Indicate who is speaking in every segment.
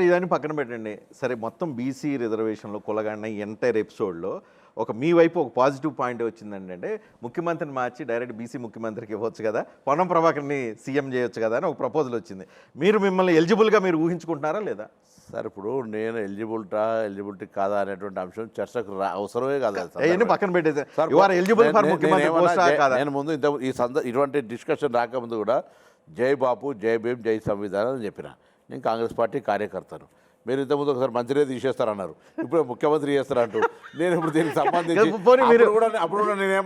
Speaker 1: ఇవన్నీ పక్కన పెట్టండి. సరే మొత్తం బీసీ రిజర్వేషన్‌లో కులగణన ఈ ఎంటైర్ ఎపిసోడ్‌లో మీ వైపు ఒక పాజిటివ్ పాయింట్ వచ్చిందండి. అంటే ముఖ్యమంత్రిని మార్చి డైరెక్ట్ బీసీ ముఖ్యమంత్రికి ఇవ్వచ్చు కదా! పొన్నం ప్రభాకర్‌ని సీఎం చేయొచ్చు కదా! అని ఒక ప్రపోజల్ వచ్చింది. మిమ్మల్ని ఎలిజిబుల్‌గా మీరు ఊహించుకుంటున్నారా లేదా?
Speaker 2: సార్ ఇప్పుడు నేను ఎలిజిబిలిటీ కాదా అనేటువంటి అంశం చర్చకు అవసరమే కాదు అది
Speaker 1: అయన్నీ
Speaker 2: సందర్భం.
Speaker 1: పక్కన పెట్టేసారు.
Speaker 2: Sir,
Speaker 1: you are eligible for ముఖ్యమంత్రి
Speaker 2: నేనేమన్నా
Speaker 1: పోస్టా కాదా?
Speaker 2: నేను ముందు ఇటువంటి డిస్కషన్ రాకముందు కూడా జై బాపు, జై భీమ్, జై సంవిధానం అని చెప్పిన. నేను కాంగ్రెస్ పార్టీ కార్యకర్తను. మీరు ఇంతకుముందు ఒకసారి మంత్రినే తీసేస్తారన్నారు, ఇప్పుడు ముఖ్యమంత్రి చేస్తారంటూ నేను ఇప్పుడు దీనికి సంబంధించి అప్పుడు కూడా నేనేం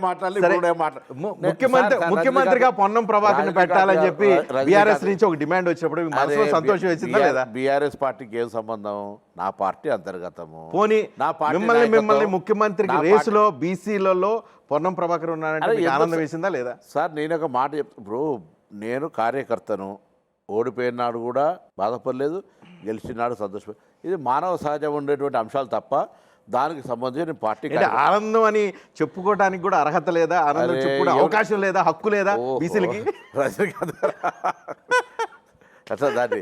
Speaker 1: ముఖ్యమంత్రిగా పొన్నం ప్రభాకర్ని పెట్టాలని చెప్పి బీఆర్ఎస్ నుంచి ఒక డిమాండ్ వచ్చినప్పుడు మీ మనసులో సంతోషం వచ్చిందా లేదా?
Speaker 2: బీఆర్ఎస్ పార్టీకి ఏం సంబంధం? నా పార్టీ అంతర్గతము.
Speaker 1: పోనీ
Speaker 2: నా పార్టీ
Speaker 1: మిమ్మల్ని ముఖ్యమంత్రికి రేసులో బీసీలలో పొన్నం ప్రభాకర్ ఉన్నారంటే మీకు ఆనందం వేసిందా లేదా?
Speaker 2: సార్ నేను ఒక మాట ఇప్పుడు నేను కార్యకర్తను, ఓడిపోయిన నాడు కూడా బాధపడలేదు, గెలిచిన నాడు సంతోషం. ఇది మానవ సహజం ఉండేటువంటి అంశాలు తప్ప దానికి సంబంధించి నేను పార్టీ
Speaker 1: ఆనందం అని చెప్పుకోవడానికి కూడా అర్హత లేదా? ఆనందం చెప్పుకోవడం అవకాశం లేదా? హక్కు లేదా బీసీలకి?
Speaker 2: రజనీకాంత్ అట్లా దాన్ని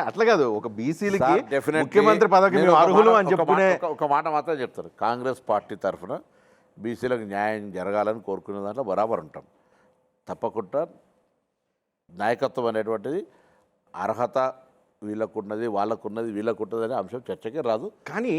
Speaker 1: అట్లా కాదు, ఒక బీసీలకి ముఖ్యమంత్రి పదవికి అర్హులు అని చెప్పుకునే
Speaker 2: ఒక మాట మాత్రం చెప్తారు. కాంగ్రెస్ పార్టీ తరఫున బీసీలకు న్యాయం జరగాలని కోరుకునే దాంట్లో బరాబర్ ఉంటాం. తప్పకుండా నాయకత్వం అనేటువంటిది అర్హత వీళ్ళకున్నది, వాళ్ళకున్నది, వీళ్ళకున్నది అనే అంశం చర్చకే రాదు.
Speaker 1: కానీ